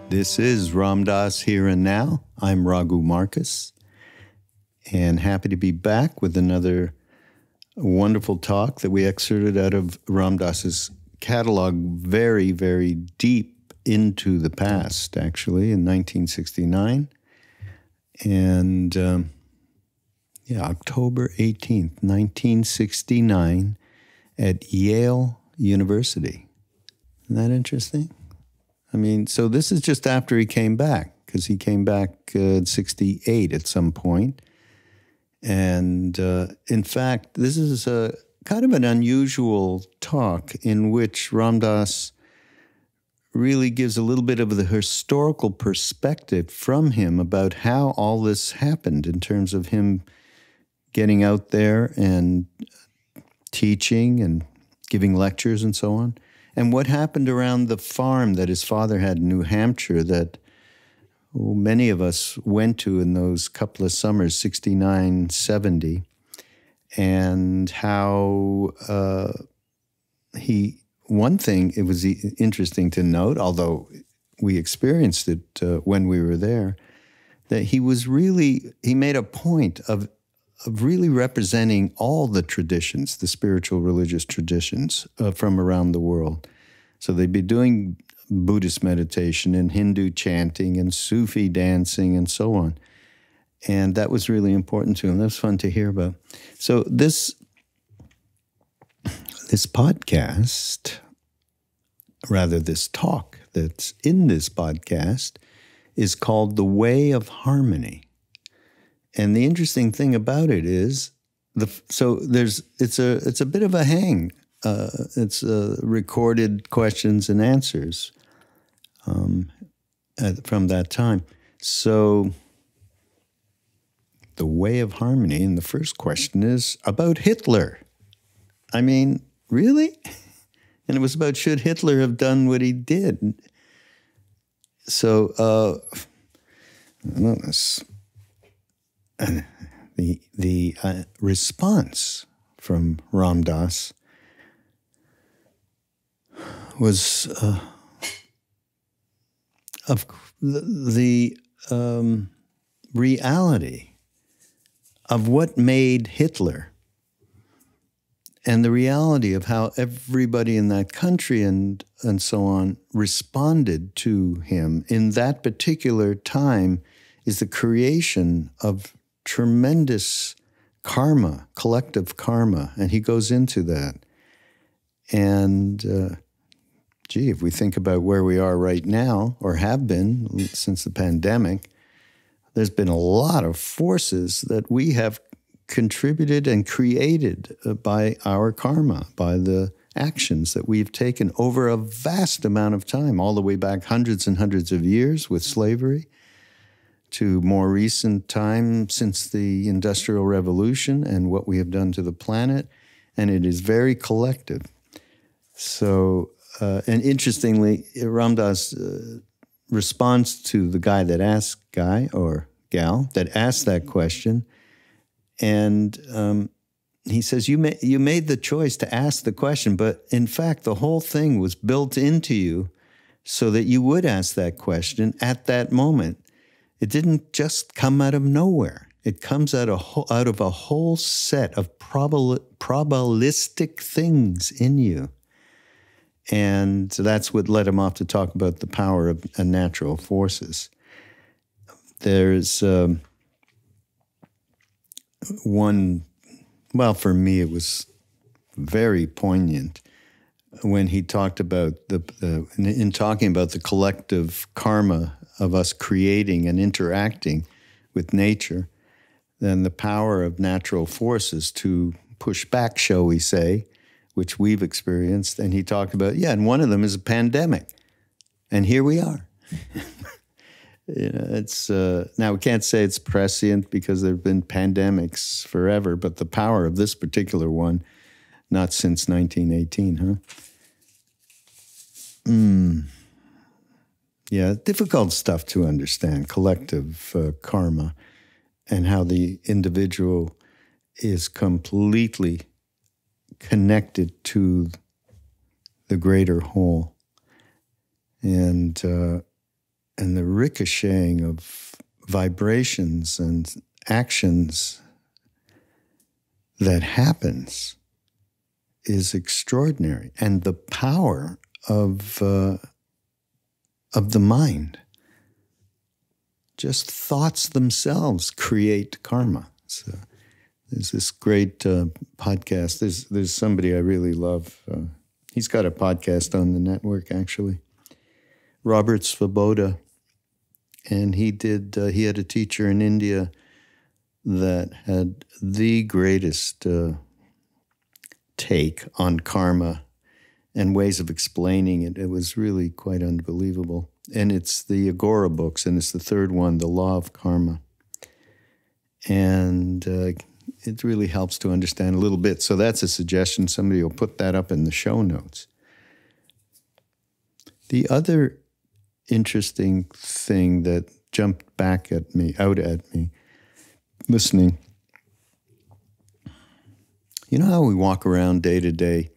This is Ram Dass Here and Now. I'm Raghu Marcus, and happy to be back with another wonderful talk that we excerpted out of Ram Dass's catalog, very, very deep into the past, actually, in 1969. And October 18th, 1969, at Yale University. Isn't that interesting? I mean, so this is just after he came back, because he came back in 68 at some point. And in fact, this is a kind of an unusual talk in which Ram Dass really gives a little bit of the historical perspective from him about how all this happened in terms of him getting out there and teaching and giving lectures and so on. And what happened around the farm that his father had in New Hampshire that many of us went to in those couple of summers, 69, 70, and how one thing, it was interesting to note, although we experienced it when we were there, that he made a point of really representing all the traditions, the spiritual religious traditions from around the world. So they'd be doing Buddhist meditation and Hindu chanting and Sufi dancing and so on. And that was really important to him. That was fun to hear about. So this podcast, rather this talk that's in this podcast, is called The Way of Harmony. And the interesting thing about it is, it's a bit of a hang. It's recorded questions and answers from that time. So The Way of Harmony, and the first question is about Hitler. I mean, really? And it was about, should Hitler have done what he did? So, the response from Ram Dass was of the reality of what made Hitler, and the reality of how everybody in that country and so on responded to him in that particular time is the creation of tremendous karma, collective karma, and he goes into that. And if we think about where we are right now, or have been since the pandemic, there's been a lot of forces that we have contributed and created by our karma, by the actions that we've taken over a vast amount of time, all the way back hundreds and hundreds of years with slavery, to more recent time since the Industrial Revolution and what we have done to the planet. And it is very collective. So, and interestingly, Ram Dass responds to the guy that asked, guy or gal that asked that question, and he says, you made the choice to ask the question, but in fact, the whole thing was built into you so that you would ask that question at that moment. It didn't just come out of nowhere. It comes out of a whole set of probabilistic things in you. And that's what led him off to talk about the power of natural forces. There's one, well, for me it was very poignant when he talked about in talking about the collective karma of us creating and interacting with nature, then the power of natural forces to push back, shall we say, which we've experienced. And he talked about, and one of them is a pandemic. And here we are. It's now we can't say it's prescient because there have been pandemics forever, but the power of this particular one, not since 1918, huh? Yeah, difficult stuff to understand, collective karma, and how the individual is completely connected to the greater whole. And and the ricocheting of vibrations and actions that happens is extraordinary. And the power of the mind. Just thoughts themselves create karma. So there's this great podcast. There's somebody I really love. He's got a podcast on the network, actually. Robert Svoboda. And he had a teacher in India that had the greatest take on karma and ways of explaining it. It was really quite unbelievable. And it's the Agora books, and it's the third one, The Law of Karma. And it really helps to understand a little bit. So that's a suggestion. Somebody will put that up in the show notes. The other interesting thing that jumped out at me, listening. You know how we walk around day to day?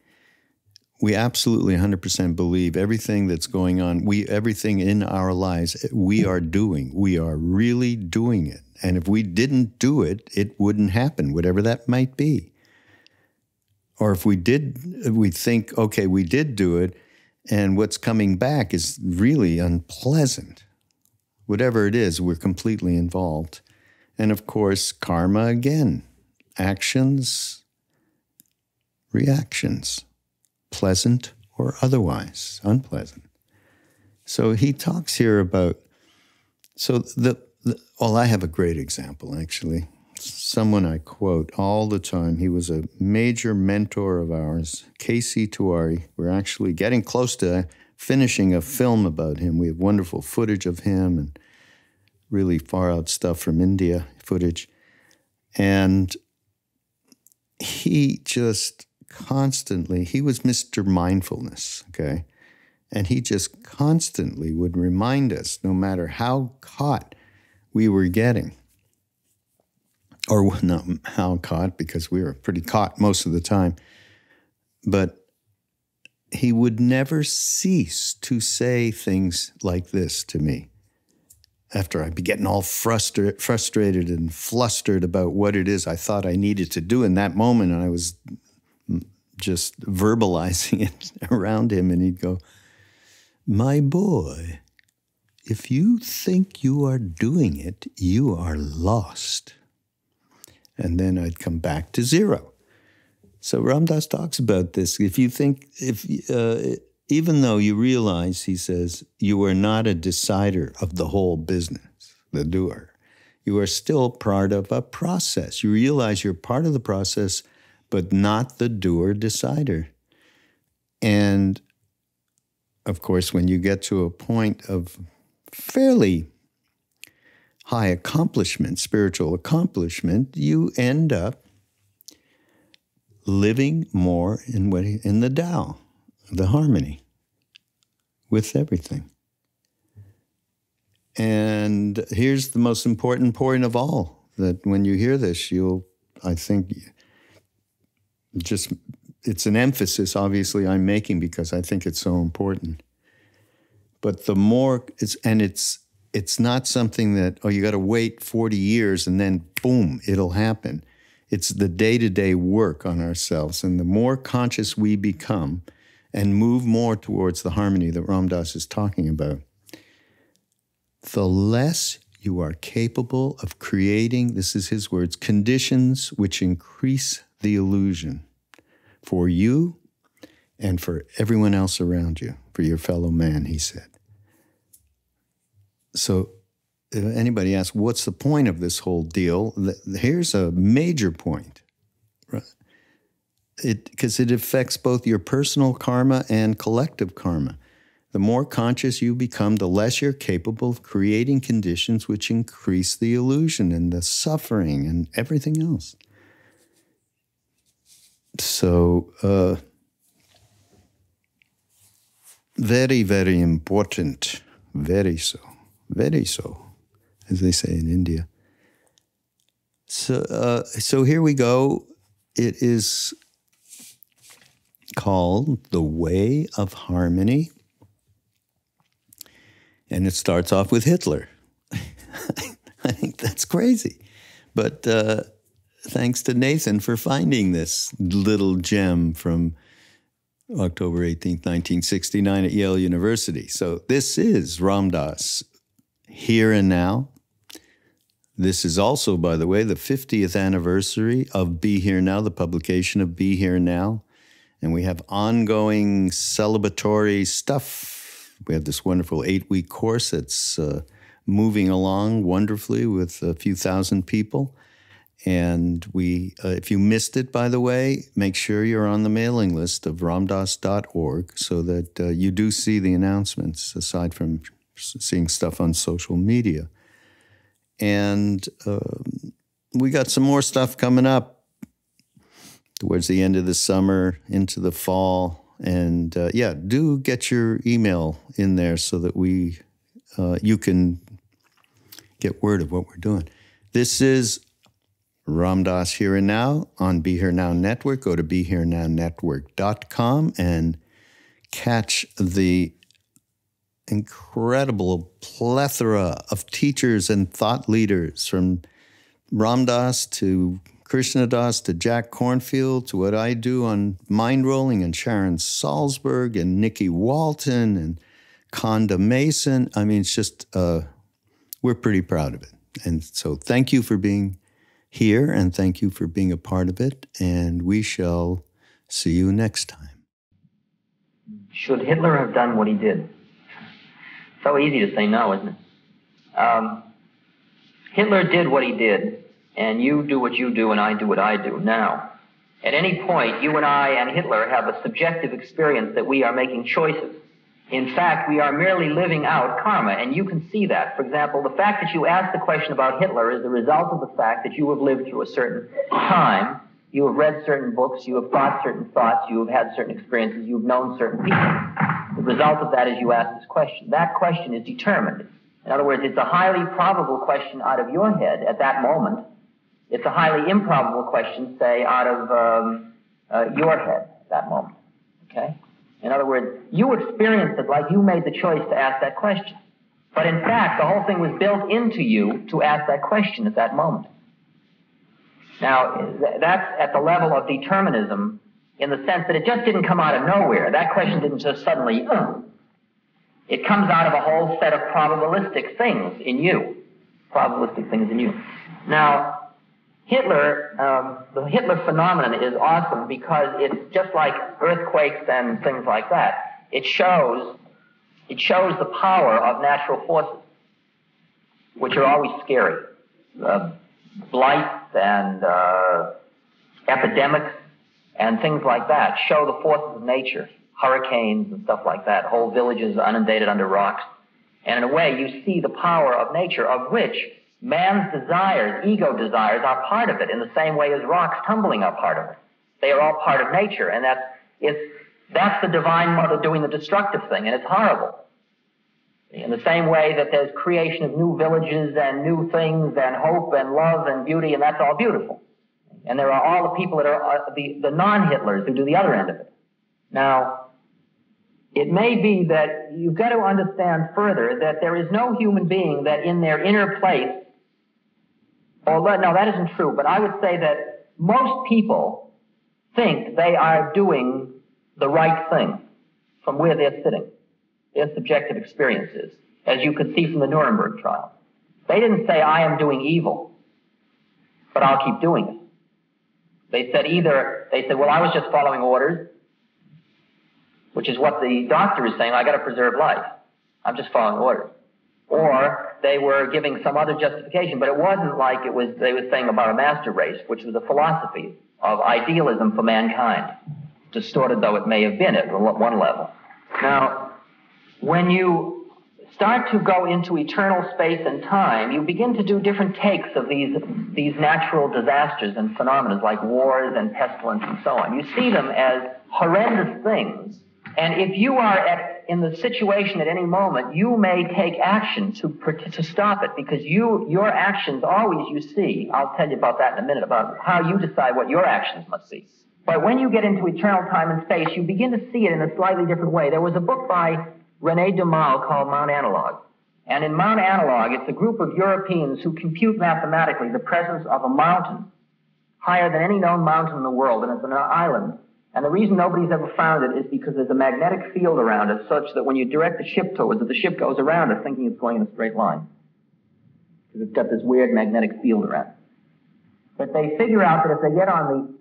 We absolutely 100% believe everything that's going on, everything in our lives, we are doing. We are really doing it. And if we didn't do it, it wouldn't happen, whatever that might be. Or if we did, we think, okay, we did do it, and what's coming back is really unpleasant. Whatever it is, we're completely involved. And of course, karma again, actions, reactions. Pleasant or otherwise unpleasant. So he talks here about, I have a great example, actually. Someone I quote all the time. He was a major mentor of ours, K.C. Tiwari. We're actually getting close to finishing a film about him. We have wonderful footage of him and really far out stuff from India footage. And he just constantly, he was Mr. Mindfulness, okay? And he just constantly would remind us, no matter how caught we were getting, or not how caught, because we were pretty caught most of the time, but he would never cease to say things like this to me. After I'd be getting all frustrated and flustered about what it is I thought I needed to do in that moment, and I was just verbalizing it around him, and he'd go, "My boy, if you think you are doing it, you are lost." And then I'd come back to zero. So Ram Dass talks about this. If you think, even though you realize, he says, you are not a decider of the whole business, the doer, you are still part of a process. You realize you're part of the process, but not the doer-decider. And, of course, when you get to a point of fairly high accomplishment, spiritual accomplishment, you end up living more in the Tao, the harmony with everything. And here's the most important point of all, that when you hear this, I think, it's an emphasis, obviously, I'm making because I think it's so important. But the more, it's not something that, you got to wait 40 years and then, boom, it'll happen. It's the day-to-day work on ourselves. And the more conscious we become and move more towards the harmony that Ram Dass is talking about, the less you are capable of creating, this is his words, conditions which increase the illusion for you and for everyone else around you, for your fellow man, he said. So if anybody asks, what's the point of this whole deal? Here's a major point, right? Because it affects both your personal karma and collective karma. The more conscious you become, the less you're capable of creating conditions which increase the illusion and the suffering and everything else. So, very, very important. Very so, as they say in India. So here we go. It is called The Way of Harmony. And it starts off with Hitler. I think that's crazy. But thanks to Nathan for finding this little gem from October 18th, 1969 at Yale University. So this is Ram Dass, Here and Now. This is also, by the way, the 50th anniversary of Be Here Now, the publication of Be Here Now. And we have ongoing celebratory stuff. We have this wonderful 8-week course that's moving along wonderfully with a few thousand people. And we, if you missed it, by the way, make sure you're on the mailing list of ramdas.org so that you do see the announcements, aside from seeing stuff on social media. And we got some more stuff coming up towards the end of the summer, into the fall. And yeah, do get your email in there so that you can get word of what we're doing. This is Ram Dass Here and Now on Be Here Now Network. Go to BeHereNowNetwork.com and catch the incredible plethora of teachers and thought leaders, from Ram Dass to Krishna Das to Jack Cornfield to what I do on Mind Rolling, and Sharon Salzberg and Nikki Walton and Conda Mason. I mean, it's just, we're pretty proud of it. And so thank you for being here, and thank you for being a part of it, and we shall see you next time. Should Hitler have done what he did? So easy to say no, isn't it? Hitler did what he did, and you do what you do, and I do what I do. Now, at any point, you and I and Hitler have a subjective experience that we are making choices. In fact, we are merely living out karma, and you can see that. For example, the fact that you asked the question about Hitler is the result of the fact that you have lived through a certain time, you have read certain books, you have thought certain thoughts, you have had certain experiences, you have known certain people. The result of that is you ask this question. That question is determined. In other words, it's a highly probable question out of your head at that moment. It's a highly improbable question, say, out of your head at that moment. Okay? In other words, you experienced it like you made the choice to ask that question. But in fact, the whole thing was built into you to ask that question at that moment. Now, that's at the level of determinism, in the sense that it just didn't come out of nowhere. That question didn't just suddenly, It comes out of a whole set of probabilistic things in you. Probabilistic things in you. Now, Hitler, the Hitler phenomenon is awesome because it's just like earthquakes and things like that. It shows the power of natural forces, which are always scary. Blight and epidemics and things like that show the forces of nature, hurricanes and stuff like that, whole villages inundated under rocks. And in a way, you see the power of nature, of which man's desires, ego desires, are part of it, in the same way as rocks tumbling are part of it. They are all part of nature, and that's the divine mother doing the destructive thing, and it's horrible. In the same way that there's creation of new villages and new things and hope and love and beauty, and that's all beautiful. And there are all the people that are the non-Hitlers who do the other end of it. Now, it may be that you've got to understand further that there is no human being that in their inner place, no, that isn't true, but I would say that most people think they are doing the right thing from where they're sitting. Their subjective experiences, as you could see from the Nuremberg trial. They didn't say, I am doing evil, but I'll keep doing it. They said, well, I was just following orders, which is what the doctor is saying, I got to preserve life. I'm just following orders. Or they were giving some other justification, but it wasn't like they were saying about a master race, which was a philosophy of idealism for mankind, distorted though it may have been at one level. Now, when you start to go into eternal space and time, you begin to do different takes of these natural disasters and phenomena like wars and pestilence and so on. You see them as horrendous things. And if you are in the situation at any moment, you may take action to stop it, because your actions always, you see, I'll tell you about that in a minute, about how you decide what your actions must see. But when you get into eternal time and space, you begin to see it in a slightly different way. There was a book by René Dumas called Mount Analogue. And in Mount Analogue, it's a group of Europeans who compute mathematically the presence of a mountain higher than any known mountain in the world, and it's an island. And the reason nobody's ever found it is because there's a magnetic field around it such that when you direct the ship towards it, the ship goes around it thinking it's going in a straight line. Because it's got this weird magnetic field around it. But they figure out that if they get on the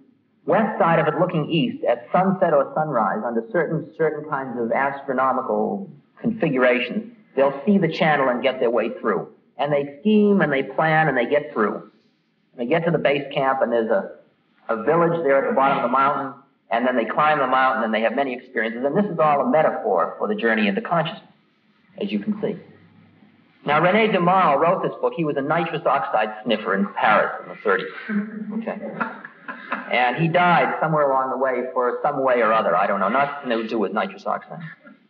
west side of it looking east at sunset or sunrise under certain kinds of astronomical configurations, they'll see the channel and get their way through. And they scheme and they plan and they get through. They get to the base camp, and there's a village there at the bottom of the mountain, and then they climb the mountain, and they have many experiences. And this is all a metaphor for the journey into consciousness, as you can see. Now, René Dumas wrote this book. He was a nitrous oxide sniffer in Paris in the 30s. Okay. And he died somewhere along the way for some way or other. I don't know, nothing to do with nitrous oxide.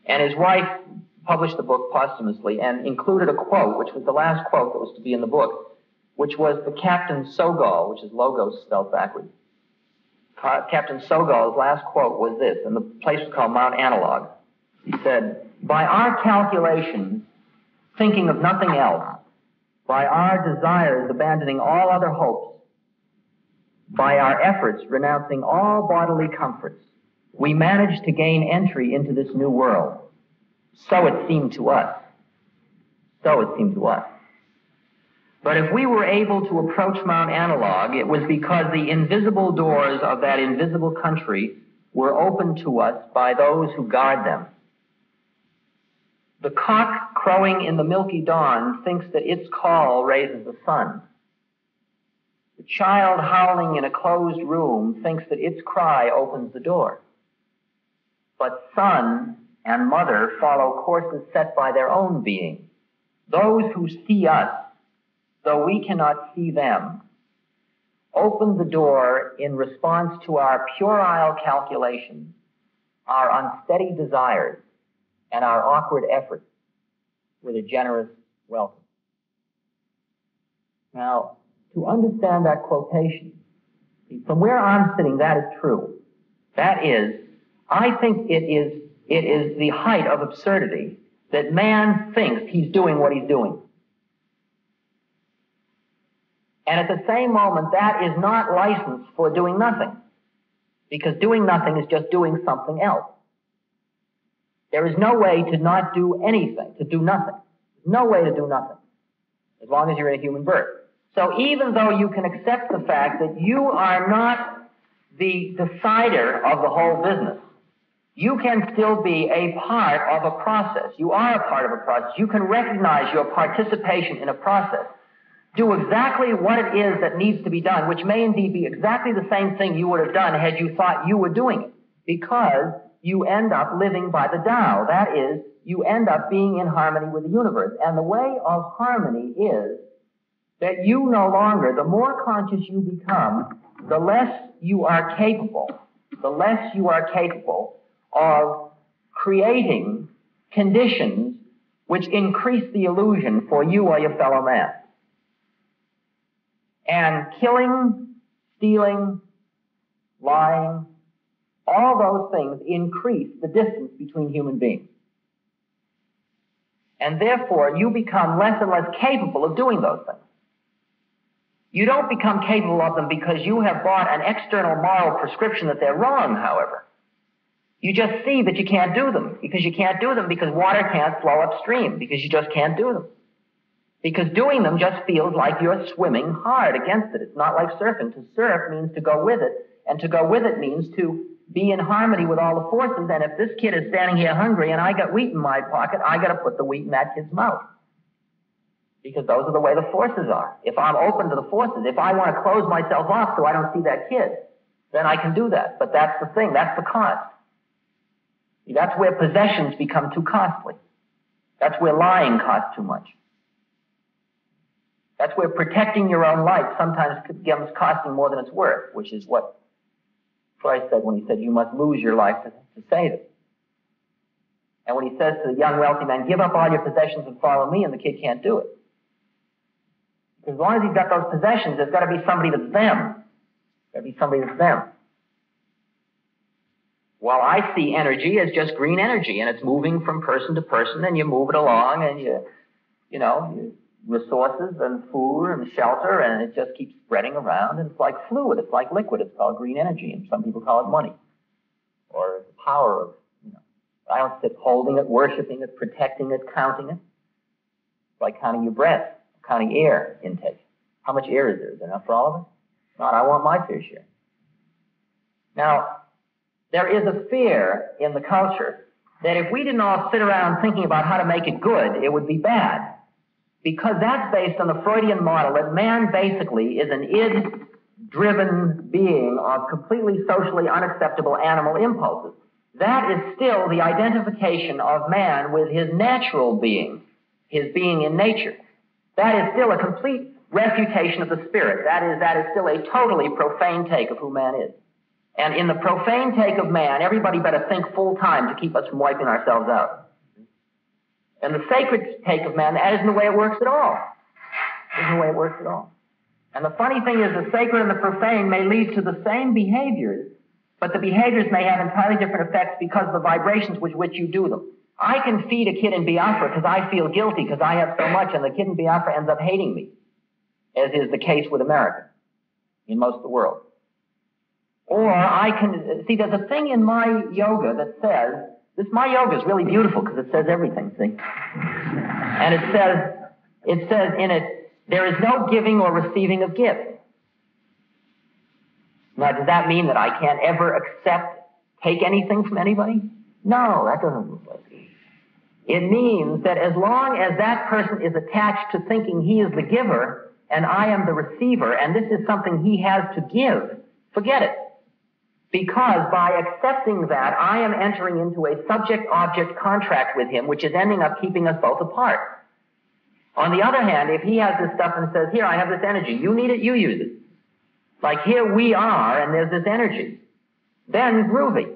And his wife published the book posthumously and included a quote, which was the last quote that was to be in the book, which was the Captain Sogol, which is logos spelled backwards. Captain Sogol's last quote was this, and the place was called Mount Analogue. He said, "By our calculations, thinking of nothing else, by our desires abandoning all other hopes, by our efforts renouncing all bodily comforts, we managed to gain entry into this new world. So it seemed to us. So it seemed to us. But if we were able to approach Mount Analogue, it was because the invisible doors of that invisible country were opened to us by those who guard them. The cock crowing in the milky dawn thinks that its call raises the sun. The child howling in a closed room thinks that its cry opens the door. But son and mother follow courses set by their own being. Those who see us, though we cannot see them, open the door in response to our puerile calculations, our unsteady desires, and our awkward efforts with a generous welcome." Now, to understand that quotation, from where I'm sitting, that is true. That is, I think it is the height of absurdity that man thinks he's doing what he's doing. And at the same moment, that is not license for doing nothing, because doing nothing is just doing something else. There is no way to not do anything, to do nothing. There's no way to do nothing, as long as you're in a human birth. So even though you can accept the fact that you are not the decider of the whole business, you can still be a part of a process. You are a part of a process. You can recognize your participation in a process. Do exactly what it is that needs to be done, which may indeed be exactly the same thing you would have done had you thought you were doing it, because you end up living by the Tao. That is, you end up being in harmony with the universe. And the way of harmony is that you no longer, the more conscious you become, the less you are capable of creating conditions which increase the illusion for you or your fellow man. And killing, stealing, lying, all those things increase the distance between human beings. And therefore, you become less and less capable of doing those things. You don't become capable of them because you have bought an external moral prescription that they're wrong, however. You just see that you can't do them, because you can't do them because water can't flow upstream, because you just can't do them. Because doing them just feels like you're swimming hard against it. It's not like surfing. To surf means to go with it, and to go with it means to be in harmony with all the forces. And if this kid is standing here hungry and I got wheat in my pocket, I got to put the wheat in that kid's mouth, because those are the way the forces are. If I'm open to the forces, if I want to close myself off so I don't see that kid, then I can do that. But that's the thing. That's the cost. See, that's where possessions become too costly. That's where lying costs too much. That's where protecting your own life sometimes becomes costing more than it's worth, which is what Christ said when he said you must lose your life to save it. And when he says to the young wealthy man, give up all your possessions and follow me, and the kid can't do it. Because as long as he's got those possessions, there's got to be somebody that's them. There's got to be somebody that's them. Well, I see energy as just green energy, and it's moving from person to person, and you move it along, and you resources and food and shelter, and it just keeps spreading around, and it's like fluid, it's like liquid, it's called green energy, and some people call it money, or the power of, I don't sit holding it, worshiping it, protecting it, counting it. It's like counting your breath, counting air intake. How much air is there? Is there enough for all of us? Not, I want my fair share. Now, there is a fear in the culture that if we didn't all sit around thinking about how to make it good, it would be bad. Because that's based on the Freudian model that man basically is an id-driven being of completely socially unacceptable animal impulses. That is still the identification of man with his natural being, his being in nature. That is still a complete refutation of the spirit. That is still a totally profane take of who man is. And in the profane take of man, everybody better think full time to keep us from wiping ourselves out. And the sacred take of man, that isn't the way it works at all. It isn't the way it works at all. And the funny thing is the sacred and the profane may lead to the same behaviors, but the behaviors may have entirely different effects because of the vibrations with which you do them. I can feed a kid in Biafra because I feel guilty because I have so much, and the kid in Biafra ends up hating me, as is the case with America in most of the world. Or I can, see, there's a thing in my yoga that says, my yoga is really beautiful because it says everything, see? And it says in it, there is no giving or receiving of gifts. Now, does that mean that I can't ever take anything from anybody? No, that doesn't look like it. It means that as long as that person is attached to thinking he is the giver and I am the receiver, and this is something he has to give, forget it. Because by accepting that, I am entering into a subject-object contract with him, which is ending up keeping us both apart. On the other hand, if he has this stuff and says, here, I have this energy, you need it, you use it. Like here we are, and there's this energy. Then groovy.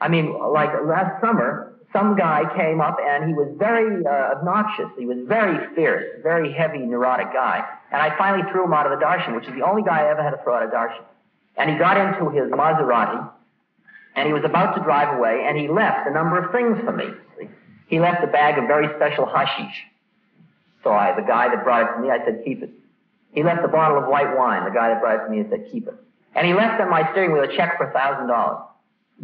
I mean, like last summer, some guy came up and he was very obnoxious. He was very fierce, very heavy, neurotic guy. And I finally threw him out of the darshan, which is the only guy I ever had to throw out of darshan. And he got into his Maserati, and he was about to drive away, and he left a number of things for me. He left a bag of very special hashish. So the guy that brought it to me, I said, keep it. He left a bottle of white wine. The guy that brought it to me said, keep it. And he left on my steering wheel a check for $1,000.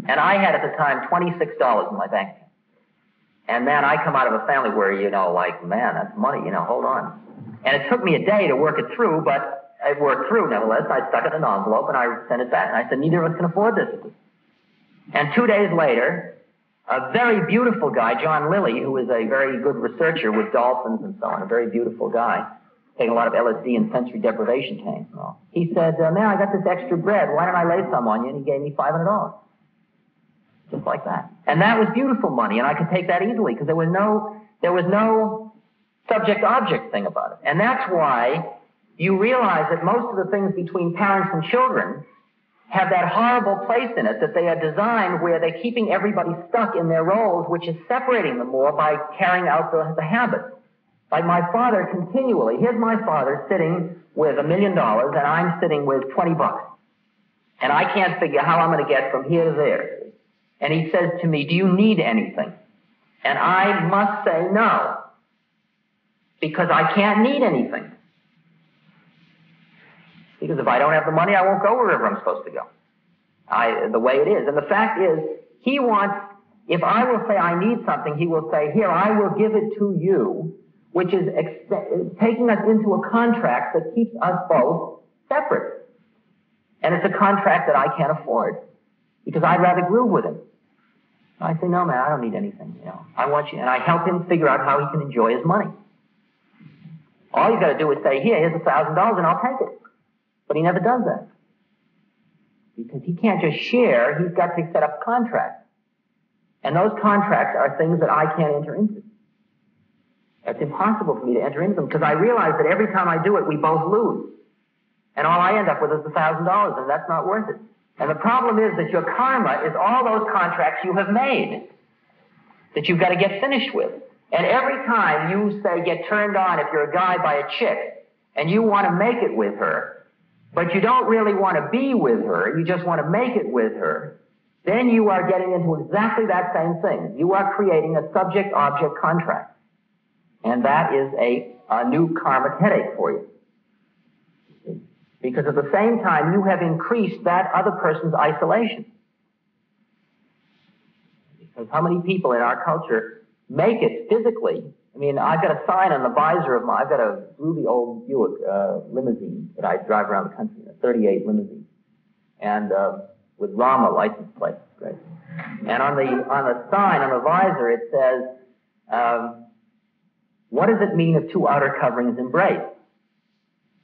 And I had at the time $26 in my bank account. And man, I come out of a family where, man, that's money, hold on. And it took me a day to work it through, but it worked through, nevertheless. I stuck it in an envelope, and I sent it back. And I said, neither of us can afford this. And 2 days later, a very beautiful guy, John Lilly, who is a very good researcher with dolphins and so on, a very beautiful guy, taking a lot of LSD and sensory deprivation tanks and all. He said, man, I got this extra bread. Why don't I lay some on you? And he gave me $500. Just like that. And that was beautiful money, and I could take that easily because there was no subject-object thing about it. And that's why you realize that most of the things between parents and children have that horrible place in it that they are designed where they're keeping everybody stuck in their roles, which is separating them more by carrying out the habits. Like my father continually, here's my father sitting with $1 million and I'm sitting with $20. And I can't figure how I'm going to get from here to there. And he says to me, do you need anything? And I must say no, because I can't need anything. Because if I don't have the money, I won't go wherever I'm supposed to go. The way it is. And the fact is, he wants, if I will say I need something, he will say, here, I will give it to you, which is taking us into a contract that keeps us both separate. And it's a contract that I can't afford, because I'd rather groove with him. I say, no, man, I don't need anything. I want you, and I help him figure out how he can enjoy his money. All he's got to do is say, here's $1,000, and I'll take it. But he never does that. Because he can't just share, he's got to set up contracts. And those contracts are things that I can't enter into. It's impossible for me to enter into them, because I realize that every time I do it, we both lose. And all I end up with is $1,000, and that's not worth it. And the problem is that your karma is all those contracts you have made that you've got to get finished with. And every time you, say, get turned on, if you're a guy, by a chick, and you want to make it with her, but you don't really want to be with her, you just want to make it with her, then you are getting into exactly that same thing. You are creating a subject-object contract. And that is a new karmic headache for you. Because at the same time, you have increased that other person's isolation. Because how many people in our culture make it physically? I mean, I've got a sign on the visor of I've got a really old Buick limousine that I drive around the country, a 38 limousine, and with Rama license plate, right? And on the sign, on the visor, it says, what does it mean if two outer coverings embrace?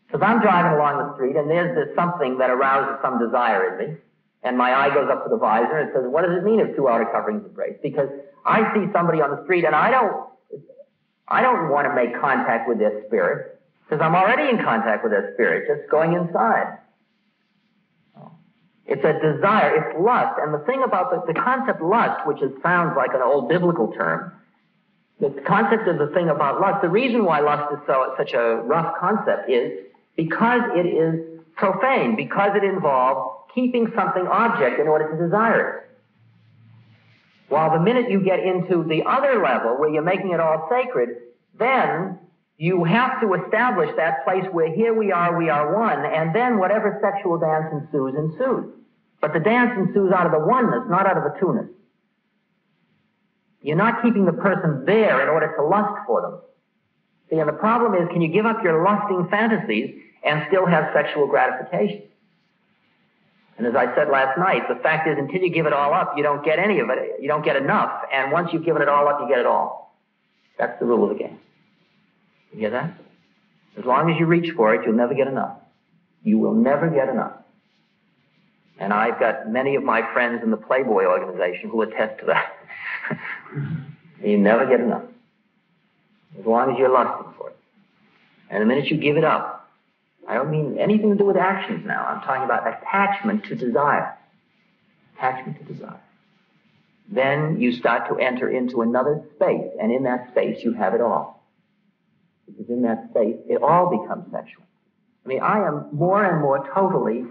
Because I'm driving along the street, and there's this something that arouses some desire in me, and my eye goes up to the visor and says, what does it mean if two outer coverings embrace? Because I see somebody on the street, and I don't want to make contact with their spirit, because I'm already in contact with their spirit, just going inside. It's a desire, it's lust, and the thing about the concept lust, which sounds like an old biblical term, the concept of the thing about lust, the reason why lust is such a rough concept is because it is profane, because it involves keeping something object in order to desire it. While the minute you get into the other level, where you're making it all sacred, then you have to establish that place where here we are one, and then whatever sexual dance ensues. But the dance ensues out of the oneness, not out of the two-ness. You're not keeping the person there in order to lust for them. See, and the problem is, can you give up your lusting fantasies and still have sexual gratification? And as I said last night, the fact is, until you give it all up, you don't get any of it. You don't get enough. And once you've given it all up, you get it all. That's the rule of the game. You hear that? As long as you reach for it, you'll never get enough. You will never get enough. And I've got many of my friends in the Playboy organization who attest to that. You never get enough. As long as you're lusting for it. And the minute you give it up, I don't mean anything to do with actions now. I'm talking about attachment to desire. Attachment to desire. Then you start to enter into another space, and in that space you have it all. Because in that space, it all becomes sexual. I mean, I am more and more totally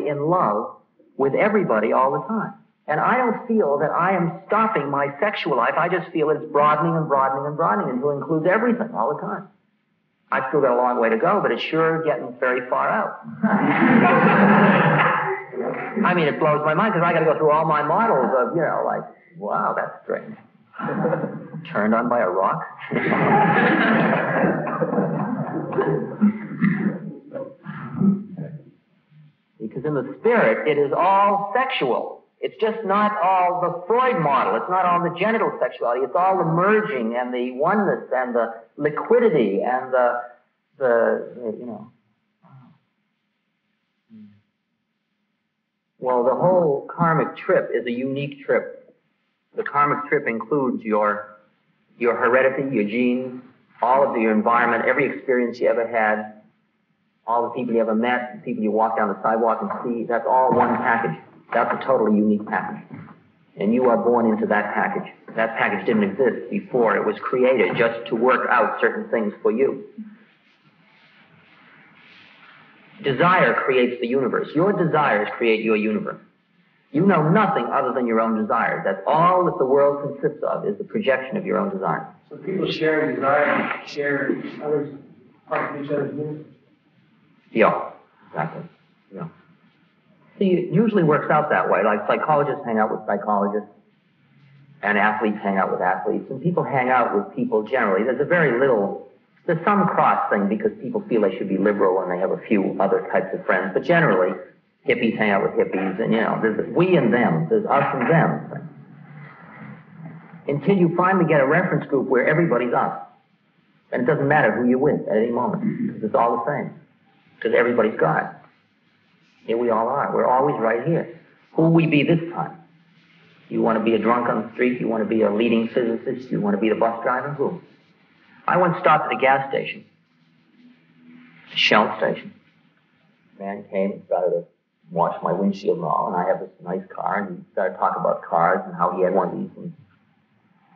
in love with everybody all the time. And I don't feel that I am stopping my sexual life. I just feel it's broadening and broadening and broadening until it includes everything all the time. I've still got a long way to go, but it's sure getting very far out. I mean, it blows my mind because I got to go through all my models of, like, wow, that's strange. Turned on by a rock? Because in the spirit, it is all sexual. It's just not all the Freud model. It's not all the genital sexuality. It's all the merging and the oneness and the liquidity and the Well, the whole karmic trip is a unique trip. The karmic trip includes your heredity, your genes, all of your environment, every experience you ever had, all the people you ever met, the people you walk down the sidewalk and see. That's all one package. That's a totally unique package. And you are born into that package. That package didn't exist before. It was created just to work out certain things for you. Desire creates the universe. Your desires create your universe. You know nothing other than your own desires. That's all that the world consists of, is the projection of your own desires. So people share desire, share others, part of each other's universe? Yeah, exactly. Yeah. See, it usually works out that way. Like psychologists hang out with psychologists, and athletes hang out with athletes, and people hang out with people generally. There's some cross thing because people feel they should be liberal and they have a few other types of friends, but generally, hippies hang out with hippies, and there's we and them, there's us and them. Until you finally get a reference group where everybody's us. And it doesn't matter who you're with at any moment, because it's all the same. Because everybody's God. Here we all are. We're always right here. Who will we be this time? You want to be a drunk on the street? You want to be a leading physicist? You want to be the bus driver? Who? I once stopped at a gas station, a Shell station. A man came and started to wash my windshield and all, and I have this nice car, and he started talking about cars and how he had one of these. And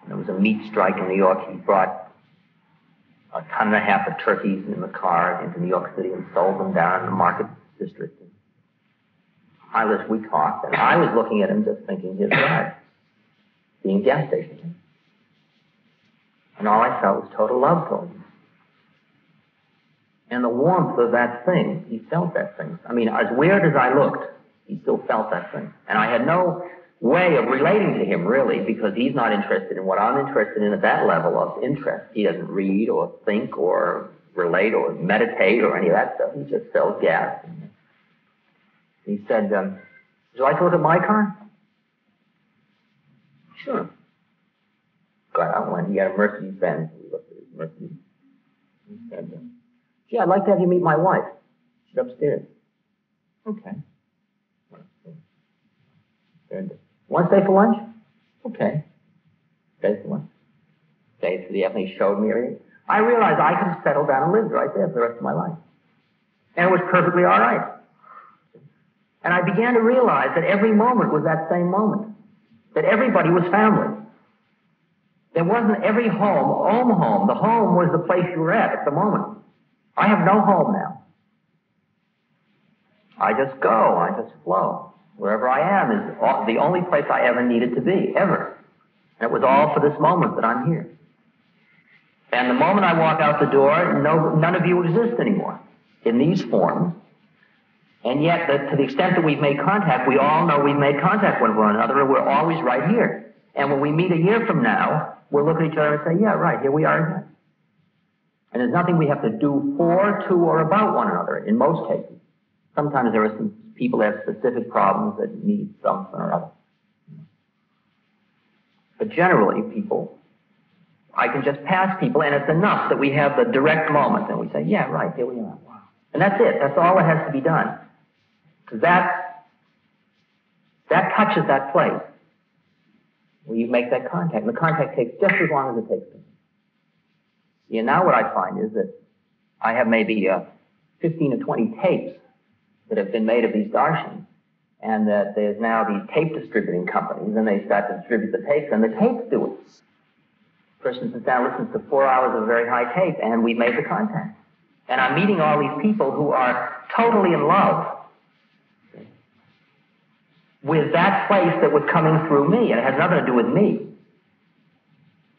there was a meat strike in New York. He brought 1.5 tons of turkeys in the car into New York City and sold them down in the market district. We talked, and I was looking at him just thinking, his God, being a gas station. And all I felt was total love towards him. And the warmth of that thing, he felt that thing. I mean, as weird as I looked, he still felt that thing. And I had no way of relating to him, really, because he's not interested in what I'm interested in at that level of interest. He doesn't read or think or relate or meditate or any of that stuff. He just sells gas. He said, would you like to look at my car? Sure. Got out one. He had a Mercedes-Benz. We looked at his Mercedes. He said, gee, I'd like to have you meet my wife. She's upstairs. Okay. Good. Want to stay for lunch? Okay. Stay for lunch. Stayed for the evening. He showed me everything. I realized I could settle down and live right there for the rest of my life. And it was perfectly all right. And I began to realize that every moment was that same moment. That everybody was family. There wasn't every home. The home was the place you were at the moment. I have no home now. I just go. I just flow. Wherever I am is the only place I ever needed to be, ever. And it was all for this moment that I'm here. And the moment I walk out the door, none of you exist anymore in these forms. And yet, to the extent that we've made contact, we all know we've made contact with one another, and we're always right here. And when we meet a year from now, we'll look at each other and say, yeah, right, here we are again. And there's nothing we have to do for, to, or about one another in most cases. Sometimes there are some people that have specific problems that need something or other. But generally, I can just pass people, and it's enough that we have the direct moment, and we say, yeah, right, here we are. Wow. And that's it. That's all that has to be done. Because that touches that place where you make that contact. And the contact takes just as long as it takes. Yeah, now what I find is that I have maybe 15 or 20 tapes that have been made of these darshans, and that there's now these tape distributing companies, and they start to distribute the tapes, and the tapes do it. The person sits down, listens to 4 hours of very high tape, and we make the contact. And I'm meeting all these people who are totally in love with that place that was coming through me, and it has nothing to do with me.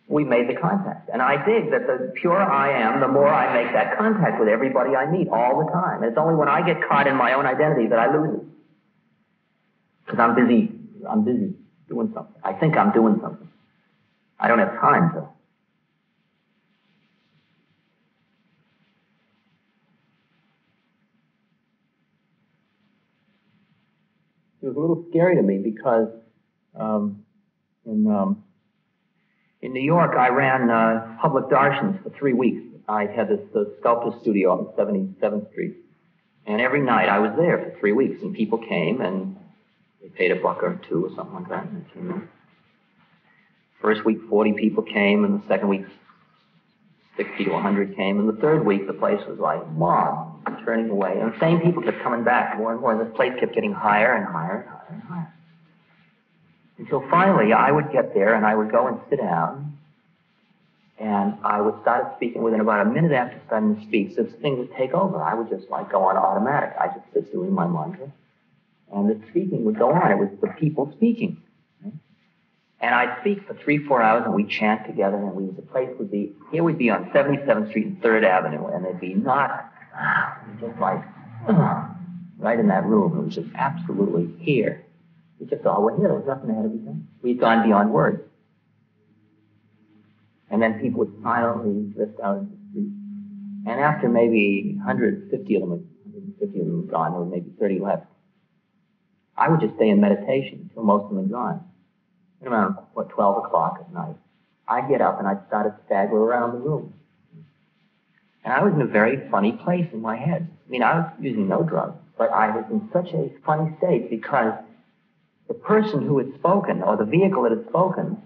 We made the contact. And I dig that the purer I am, the more I make that contact with everybody I meet all the time. And it's only when I get caught in my own identity that I lose it. Because I'm busy doing something. I think I'm doing something. I don't have time to. It was a little scary to me because in New York, I ran public darshans for 3 weeks. I had this sculptor studio on 77th Street. And every night I was there for 3 weeks. And people came and they paid $1 or $2 or something like that. And they came in. First week, 40 people came. And the second week, 60 to 100 came. And the third week, the place was like mob, turning away. And the same people kept coming back more and more. And the place kept getting higher and higher and higher and higher. Until finally, I would get there and I would go and sit down. And I would start speaking within about a minute after starting to speak. This thing would take over. I would just like go on automatic. I just sit doing my mantra. And the speaking would go on. It was the people speaking. Right? And I'd speak for 3-4 hours and we'd chant together. And the place would be, here we'd be on 77th Street and 3rd Avenue. And there'd be not, just like, right in that room. It was just absolutely here. We just all were here. There was nothing that had to be done. We'd gone beyond words. And then people would silently drift out into the street. And after maybe 150 of them had gone, there were maybe 30 left, I would just stay in meditation until most of them had gone. And around, 12 o'clock at night, I'd get up and I'd start to stagger around the room. And I was in a very funny place in my head. I mean, I was using no drugs, but I was in such a funny state because the person who had spoken, or the vehicle that had spoken,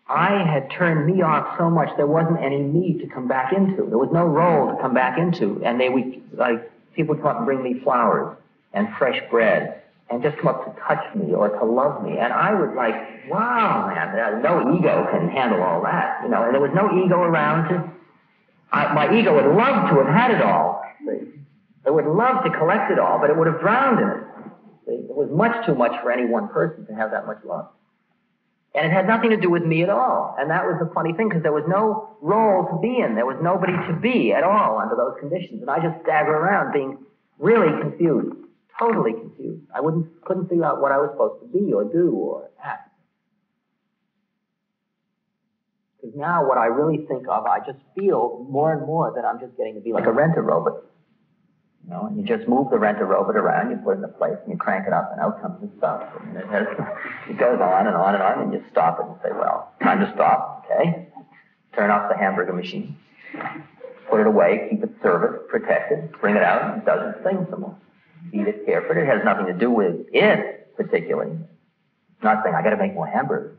I had turned me off so much there wasn't any need to come back into. There was no role to come back into. And people would come up and bring me flowers and fresh bread and just come up to touch me or to love me. And I was like, wow, man, no ego can handle all that. You know, and there was no ego around my ego would love to have had it all. See? It would love to collect it all, but it would have drowned in it. See? It was much too much for any one person to have that much love. And it had nothing to do with me at all. And that was the funny thing, because there was no role to be in. There was nobody to be at all under those conditions. And I just staggered around being really confused, totally confused. I couldn't figure out what I was supposed to be or do or act. Because now what I really think of, I just feel more and more that I'm just getting to be like a rent-a-robot. You know, and you just move the rent-a-robot around, you put it in a place, and you crank it up, and out comes the stuff. And it goes on and on and on, and you stop it and say, well, time to stop, okay? Turn off the hamburger machine. Put it away, keep it serviced, protected, bring it out, and it does its thing some more. Feed it, care for it. It has nothing to do with it, particularly. It's not saying, I got to make more hamburgers.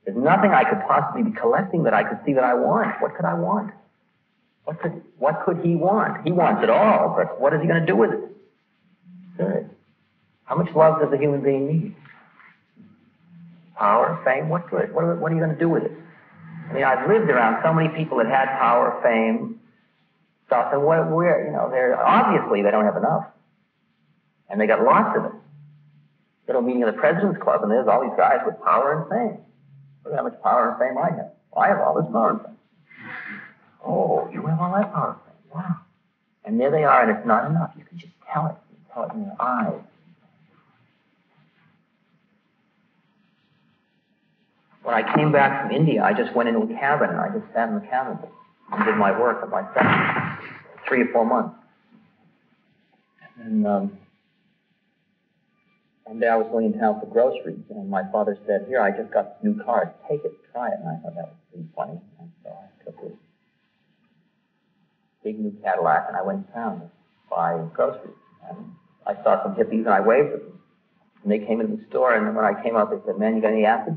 There's nothing I could possibly be collecting that I could see that I want. What could I want? What could he want? He wants it all, but what is he going to do with it? Good. How much love does a human being need? Power, fame, what good? What are you going to do with it? I mean, I've lived around so many people that had power, fame, stuff, and they're obviously they don't have enough. And they got lots of it. Little meeting of the President's Club, and there's all these guys with power and fame. Look at how much power and fame I have. Well, I have all this power and fame. Oh, you have all that power and fame. Wow. And there they are, and it's not enough. You can just tell it. You can tell it in their eyes. When I came back from India, I just went into a cabin, and I just sat in the cabin and did my work of myself. 3 or 4 months. And one day I was going in town for groceries, and my father said, here, I just got this new car. Take it, try it. And I thought that was pretty funny. And so I took this big new Cadillac, and I went in town to buy groceries. And I saw some hippies, and I waved at them. And they came into the store, and when I came out, they said, man, you got any acid?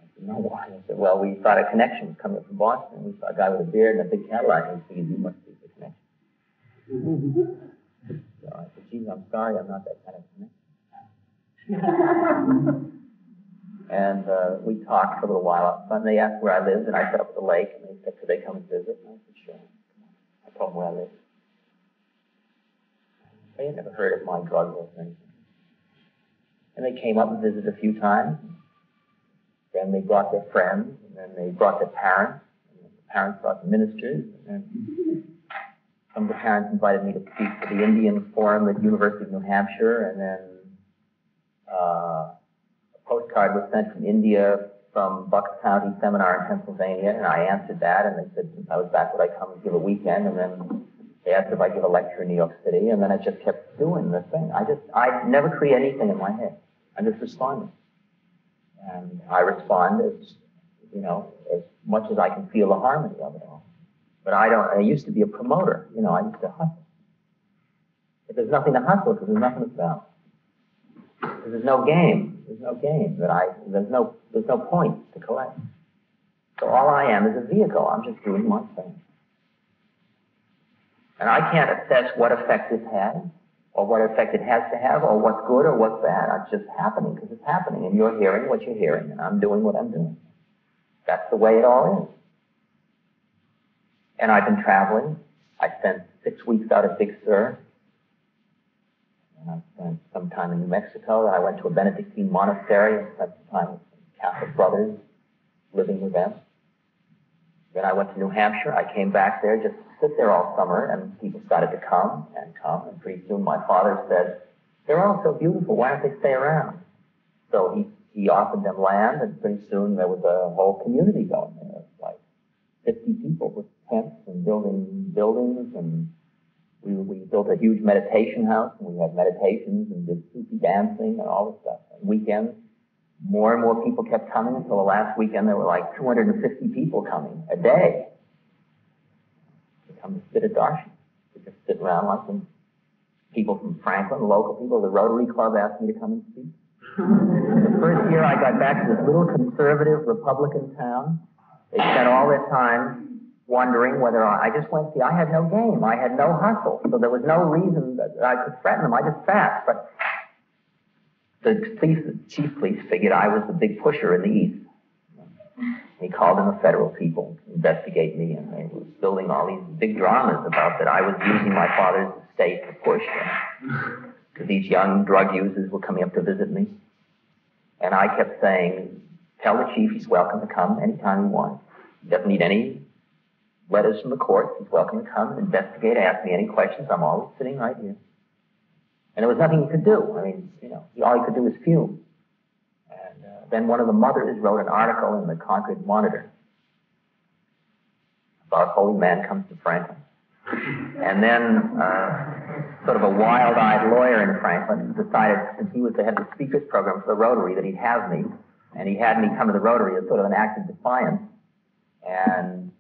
I said, no, why? I said, well, we thought a connection was coming up from Boston. We saw a guy with a beard and a big Cadillac, and we figured you must be the connection. So I said, geez, I'm sorry, I'm not that kind of connection. And we talked for a little while out front, and they asked where I lived, and I said up at the lake, and they said, could they come and visit? And I said, sure. I told them where I lived. They had never heard of my drug or anything. And they came up and visited a few times. Then they brought their friends, and then they brought their parents, and the parents brought the ministers, and then some of the parents invited me to speak for the Indian Forum at the University of New Hampshire, and then a postcard was sent from India from Bucks County Seminar in Pennsylvania, and I answered that, and they said, since I was back, would I come and give a weekend? And then they asked if I'd give a lecture in New York City, and then I just kept doing the thing. I never create anything in my head. I just respond. And I respond as much as I can feel the harmony of it all. But I used to be a promoter, I used to hustle. But there's nothing to hustle because there's nothing to sell. There's no game. There's no game there's no point to collect. So all I am is a vehicle. I'm just doing my thing. And I can't assess what effect this has, or what effect it has to have, or what's good or what's bad. It's just happening because it's happening, and you're hearing what you're hearing, and I'm doing what I'm doing. That's the way it all is. And I've been traveling. I spent 6 weeks out at Big Sur. And I spent some time in New Mexico. I went to a Benedictine monastery and spent some time with some Catholic brothers, living with them. Then I went to New Hampshire. I came back there just to sit there all summer, and people started to come. And pretty soon my father said, they're all so beautiful, why don't they stay around? So he offered them land, and pretty soon there was a whole community going there. It was like 50 people with tents and building buildings, and we built a huge meditation house, and we had meditations and did Sufi dancing and all this stuff. And weekends, more and more people kept coming until the last weekend there were like 250 people coming a day to come to sit at darshan. We just sit around like them. People from Franklin, local people, the Rotary Club asked me to come and speak. The first year I got back to this little conservative Republican town, they spent all their time wondering whether I just went, see, I had no game. I had no hustle. So there was no reason that I could threaten them. I just sat. But the chief police figured I was the big pusher in the East. He called in the federal people to investigate me, and they were building all these big dramas about that I was using my father's estate to push. Because these young drug users were coming up to visit me. And I kept saying, tell the chief he's welcome to come anytime he wants. He doesn't need any letters from the court. He's welcome to come and investigate, ask me any questions. I'm always sitting right here. And there was nothing he could do. I mean, all he could do was fume. And then one of the mothers wrote an article in the Concord Monitor about holy man comes to Franklin. And then sort of a wild-eyed lawyer in Franklin decided, since he was the head of the speakers program for the Rotary, that he'd have me. And he had me come to the Rotary as sort of an act of defiance. And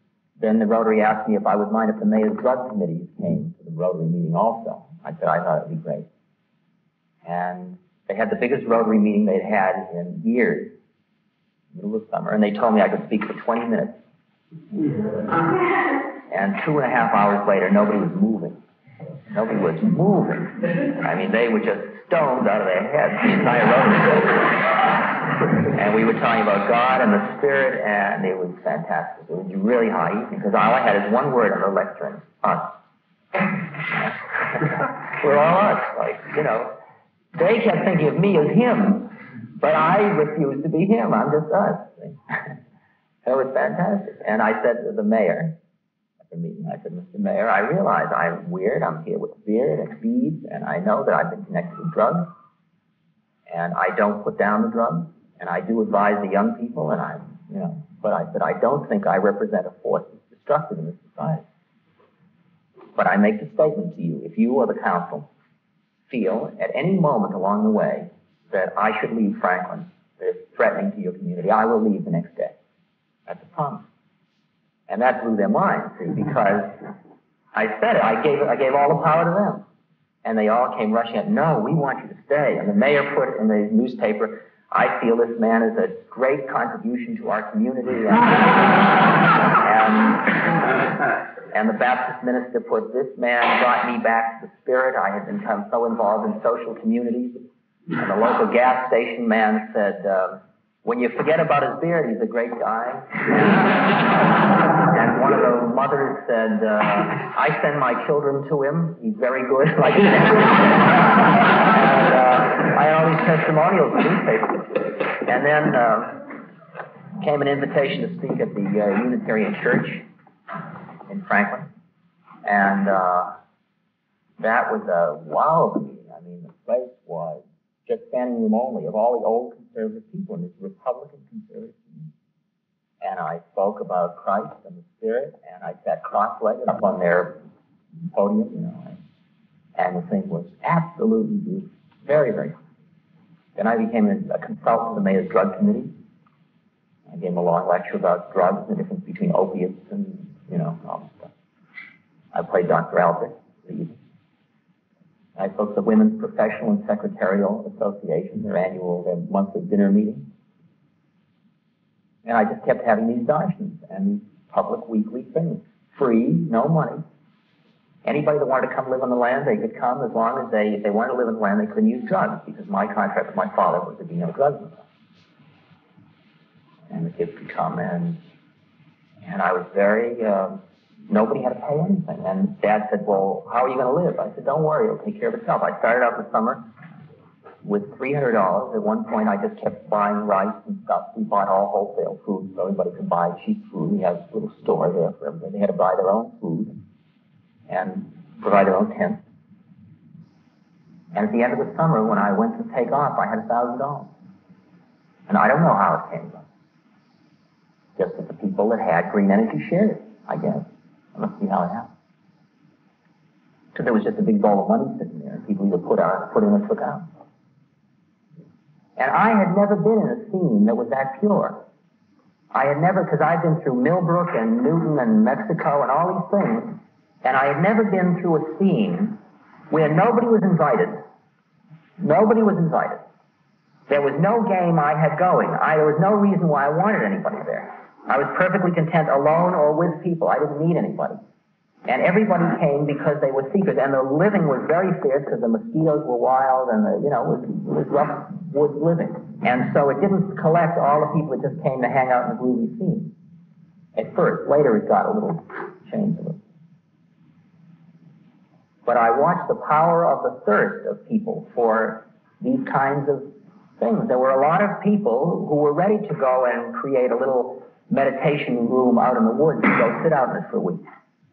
then the Rotary asked me if I would mind if the mayor's drug committees came to the Rotary meeting also. I said I thought it would be great. And they had the biggest Rotary meeting they'd had in years, middle of summer, and they told me I could speak for 20 minutes. And 2.5 hours later, nobody was moving. Nobody was moving. I mean, they were just stoned out of their heads, the entire Rotary. And we were talking about God and the Spirit, and it was fantastic. It was really high, because all I had is one word on the lectern: us. We're all us, They kept thinking of me as him, but I refused to be him. I'm just us. It was fantastic. And I said to the mayor at the meeting, I said, Mr. Mayor, I realize I'm weird. I'm here with a beard and beads, and I know that I've been connected with drugs, and I don't put down the drugs, and I do advise the young people, and but I said, I don't think I represent a force that's destructive in this society. But I make the statement to you, if you or the council feel at any moment along the way that I should leave Franklin, that it's threatening to your community, I will leave the next day. That's a promise. And that blew their minds, see, because I said it. I gave all the power to them. And they all came rushing up, no, we want you to stay. And the mayor put in the newspaper, I feel this man is a great contribution to our community. And the Baptist minister put, this man brought me back to the Spirit. I had become so involved in social communities. And the local gas station man said, when you forget about his beard, he's a great guy. And one of the mothers said, I send my children to him. He's very good. Like and I had all these testimonials in the newspaper. And then came an invitation to speak at the Unitarian Church in Franklin. And that was a wow meeting. I mean, the place was just standing room only of all the old conservative people in this Republican conservative community. And I spoke about Christ and the Spirit, and I sat cross-legged up on their podium, and the thing was absolutely beautiful. Very, very cool. Then I became a consultant to the mayor's drug committee. I gave him a long lecture about drugs and the difference between opiates and, all this stuff. I played Dr. Albert for the evening. I spoke to the Women's Professional and Secretarial Association, their monthly dinner meeting. And I just kept having these darshans and these public weekly things. Free, no money. Anybody that wanted to come live on the land, they could come, as long as if they wanted to live on the land, they couldn't use drugs, because my contract with my father was to be no drugs. And the kids could come, and I was very, nobody had to pay anything. And Dad said, well, how are you going to live? I said, don't worry, it'll take care of itself. I started out the summer with $300. At one point, I just kept buying rice and stuff. We bought all wholesale food, so everybody could buy cheap food. We had a little store there for everybody. They had to buy their own food and provide their own tent. And at the end of the summer, when I went to take off, I had $1,000. And I don't know how it came about. Just that the people that had green energy shared it, I guess. I must see how it happened. So there was just a big bowl of money sitting there, and people either put in or took out. And I had never been in a scene that was that pure. I had never, because I'd been through Millbrook and Newton and Mexico and all these things, and I had never been through a scene where nobody was invited. Nobody was invited. There was no game I had going. There was no reason why I wanted anybody there. I was perfectly content alone or with people. I didn't need anybody. And everybody came because they were seekers. And the living was very fierce because the mosquitoes were wild and, it was rough woods living. And so it didn't collect all the people that just came to hang out in the groovy scene. At first. Later it got a little changed a little. But I watched the power of the thirst of people for these kinds of things. There were a lot of people who were ready to go and create a little meditation room out in the woods and go sit out in it for a week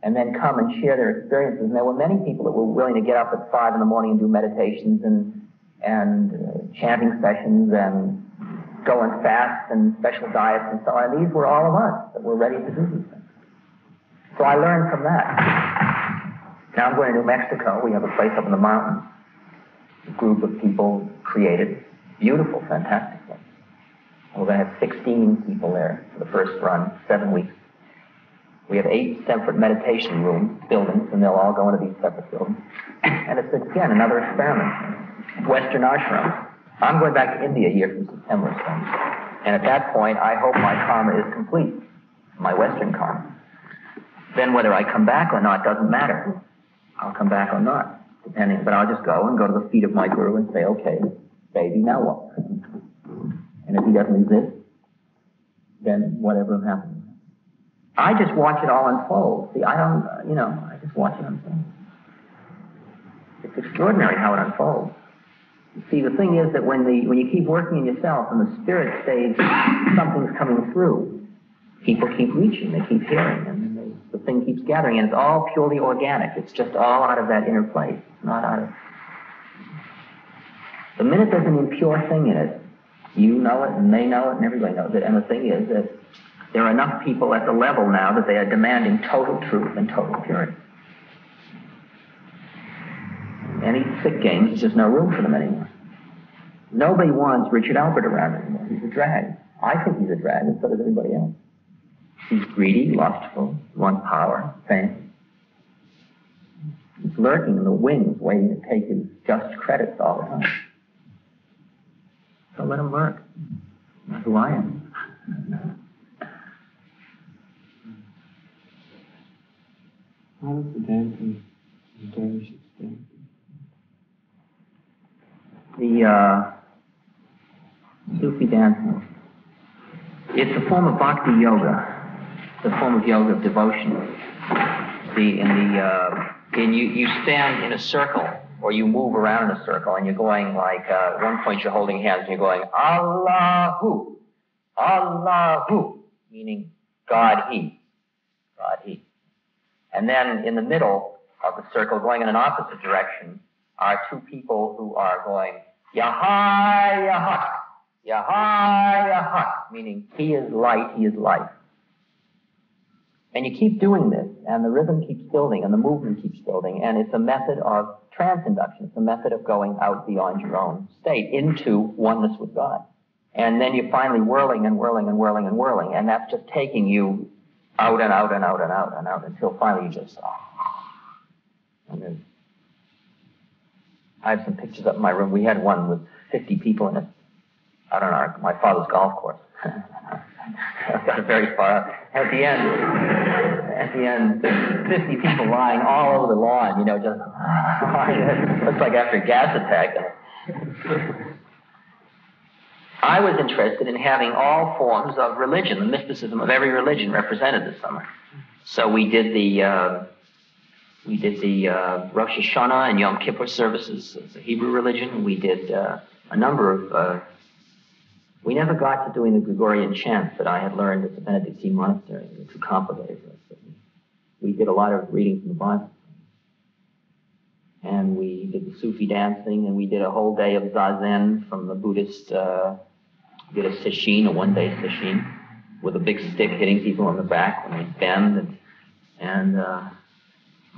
and then come and share their experiences. And there were many people that were willing to get up at 5 in the morning and do meditations and chanting sessions and go and fast and special diets and so on. And these were all of us that were ready to do these things. So I learned from that. Now I'm going to New Mexico. We have a place up in the mountains. A group of people created. Beautiful, fantastic place. We're going to have 16 people there for the first run, 7 weeks. We have 8 separate meditation rooms, buildings, and they'll all go into these separate buildings. And it's, again, another experiment. Western ashram. I'm going back to India a year from September. And at that point, I hope my karma is complete, my Western karma. Then whether I come back or not doesn't matter. I'll come back or not, depending. But I'll just go to the feet of my guru and say, okay, baby, now what? And if he doesn't exist, then whatever happens. I just watch it all unfold. See, I don't, I just watch it unfold. It's extraordinary how it unfolds. See, the thing is that when you keep working in yourself and the spirit says something's coming through, people keep reaching, they keep hearing, and the thing keeps gathering, and it's all purely organic. It's just all out of that inner place. It's not out of... The minute there's an impure thing in it, you know it, and they know it, and everybody knows it. And the thing is that there are enough people at the level now that they are demanding total truth and total purity. Any sick games, there's just no room for them anymore. Nobody wants Richard Albert around anymore. He's a drag. I think he's a drag, and so does everybody else. He's greedy, lustful, wants power, fame. He's lurking in the wings, waiting to take his just credits all the time. So let him lurk. That's who I am. How does the dancing dervishes dance? The Sufi dancing. It's a form of bhakti yoga. It's a form of yoga of devotion. You stand in a circle, or you move around in a circle, and you're going like, at one point you're holding hands, and you're going, Allahu, Allahu, meaning God He, God He. And then in the middle of the circle, going in an opposite direction, are 2 people who are going, Yaha, Yaha, Yaha, Yaha, meaning He is light, He is life. And you keep doing this, and the rhythm keeps building, and the movement keeps building, and it's a method of trans-induction. It's a method of going out beyond your own state into oneness with God. And then you're finally whirling and whirling and whirling and whirling, and that's just taking you out and out and out and out and out until finally you just... And then I have some pictures up in my room. We had one with 50 people in it. I don't know, my father's golf course. I got it very far. At the end, 50 people lying all over the lawn, just looks like after a gas attack. I was interested in having all forms of religion, the mysticism of every religion represented this summer. So we did the Rosh Hashanah and Yom Kippur services as a Hebrew religion. We did a number of... we never got to doing the Gregorian chants that I had learned at the Benedictine monastery. They were too complicated for us. We did a lot of reading from the Bible. And we did the Sufi dancing, and we did a whole day of Zazen from the Buddhist... did a sesshin, a one-day sesshin, with a big stick hitting people on the back when they bend. And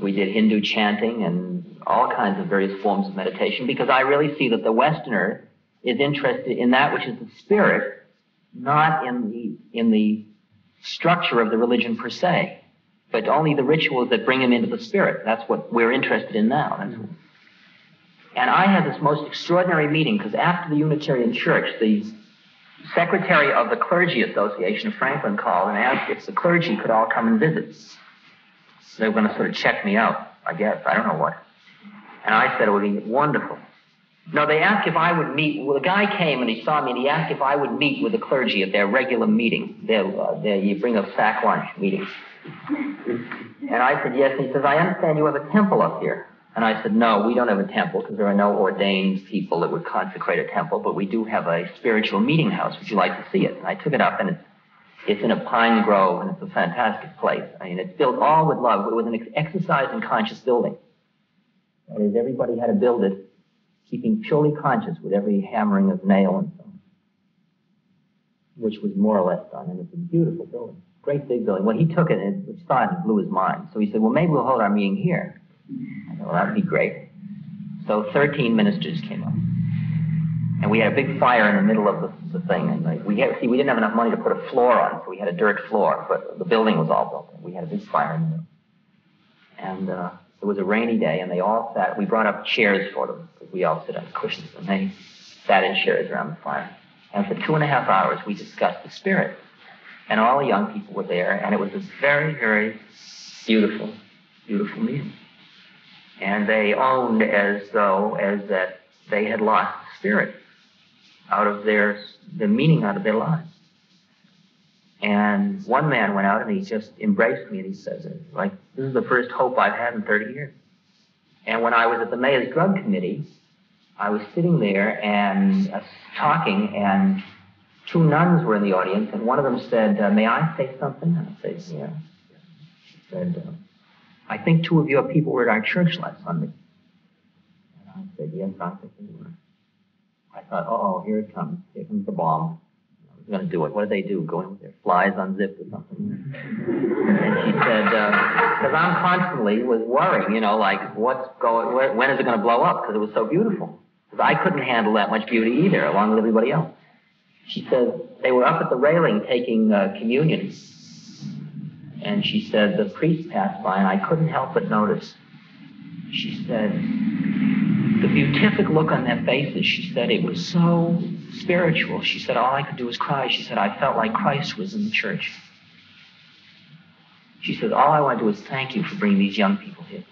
we did Hindu chanting and all kinds of various forms of meditation, because I really see that the Westerner is interested in that which is the spirit, not in the structure of the religion per se, but only the rituals that bring him into the spirit. That's what we're interested in now. And I had this most extraordinary meeting, because after the Unitarian Church, the secretary of the Clergy Association of Franklin called and asked if the clergy could all come and visit. They were going to sort of check me out, I guess. I don't know what. And I said it would be wonderful. No, they asked if I would meet. Well, the guy came and he saw me and he asked if I would meet with the clergy at their regular meeting. You bring a sack lunch meeting. And I said yes. And he says, I understand you have a temple up here. And I said, no, we don't have a temple because there are no ordained people that would consecrate a temple, but we do have a spiritual meeting house. Would you like to see it? And I took it up, and it's in a pine grove, and it's a fantastic place. I mean, it's built all with love. It was an exercise in conscious building. That is, everybody had to build it, keeping purely conscious with every hammering of nail and so on, which was more or less done. And it's a beautiful building, great big building. Well, he took it, and it started and blew his mind. So he said, well, maybe we'll hold our meeting here. I said, well, that would be great. So 13 ministers came up. And we had a big fire in the middle of the thing. And we didn't have enough money to put a floor on, so we had a dirt floor. But the building was all built. We had a big fire in the middle. And it was a rainy day, and they all sat. We brought up chairs for them, because we all sit on cushions. And they sat in chairs around the fire. And for 2.5 hours, we discussed the spirit. And all the young people were there, and it was a very, very beautiful, beautiful meeting. And they owned as that they had lost the spirit out of the meaning out of their lives. And one man went out and he just embraced me and he says, like, this is the first hope I've had in 30 years. And when I was at the mayor's drug committee, I was sitting there and talking, and 2 nuns were in the audience, and one of them said, may I say something? And I said, yeah. She said, I think 2 of your people were at our church last Sunday. And I said, yes, I think they were. I thought, oh, here it comes. Here comes the bomb. I was going to do it. What did they do? Go in with their flies unzipped or something? And she said, because I'm constantly was worrying, like, when is it going to blow up? Because it was so beautiful. Because I couldn't handle that much beauty either, along with everybody else. She said, they were up at the railing taking communion. And she said, the priest passed by, and I couldn't help but notice. She said, the beatific look on their faces, she said, it was so spiritual. She said, all I could do was cry. She said, I felt like Christ was in the church. She said, all I want to do is thank you for bringing these young people here.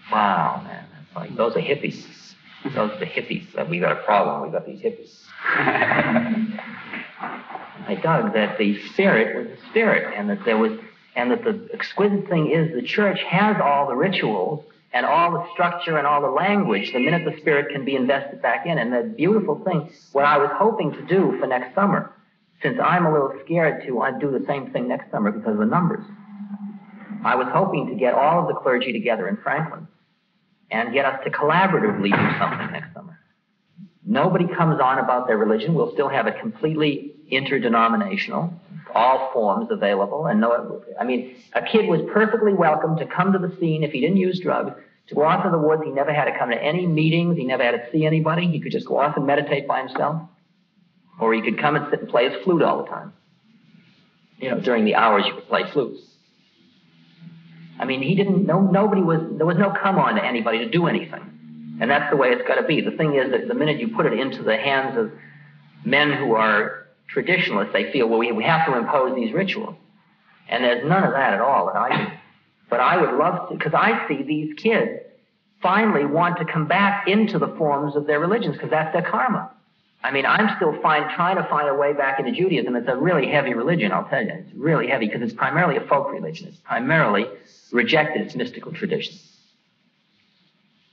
Wow, man, that's like, those are hippies. Those are the hippies. We got a problem. We got these hippies. I dug that the spirit was the spirit, and that the exquisite thing is the church has all the rituals and all the structure and all the language the minute the spirit can be invested back in. And the beautiful thing, what I was hoping to do for next summer, since I'm a little scared to do the same thing next summer because of the numbers, I was hoping to get all of the clergy together in Franklin and get us to collaboratively do something next summer. Nobody comes on about their religion. We'll still have a completely interdenominational, all forms available. And a kid was perfectly welcome to come to the scene if he didn't use drugs, to go off in the woods. He never had to come to any meetings. He never had to see anybody. He could just go off and meditate by himself. Or he could come and sit and play his flute all the time. During the hours you could play flutes. There was no come on to anybody to do anything. And that's the way it's got to be. The thing is that the minute you put it into the hands of men who are traditionalists, they feel, well, we have to impose these rituals. And there's none of that at all that I do. But I would love to, because I see these kids finally want to come back into the forms of their religions, because that's their karma. I'm still trying to find a way back into Judaism. It's a really heavy religion, I'll tell you. It's really heavy, because it's primarily a folk religion. It's primarily rejected its mystical traditions.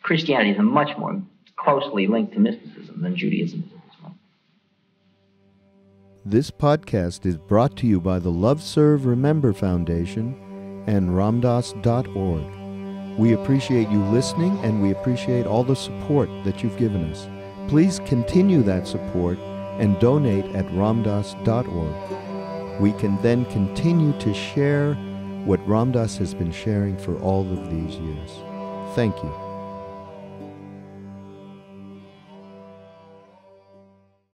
Christianity is much more closely linked to mysticism than Judaism is as well. This podcast is brought to you by the Love Serve Remember Foundation and ramdas.org. We appreciate you listening, and we appreciate all the support that you've given us. Please continue that support and donate at ramdas.org. We can then continue to share what Ram Dass has been sharing for all of these years. Thank you.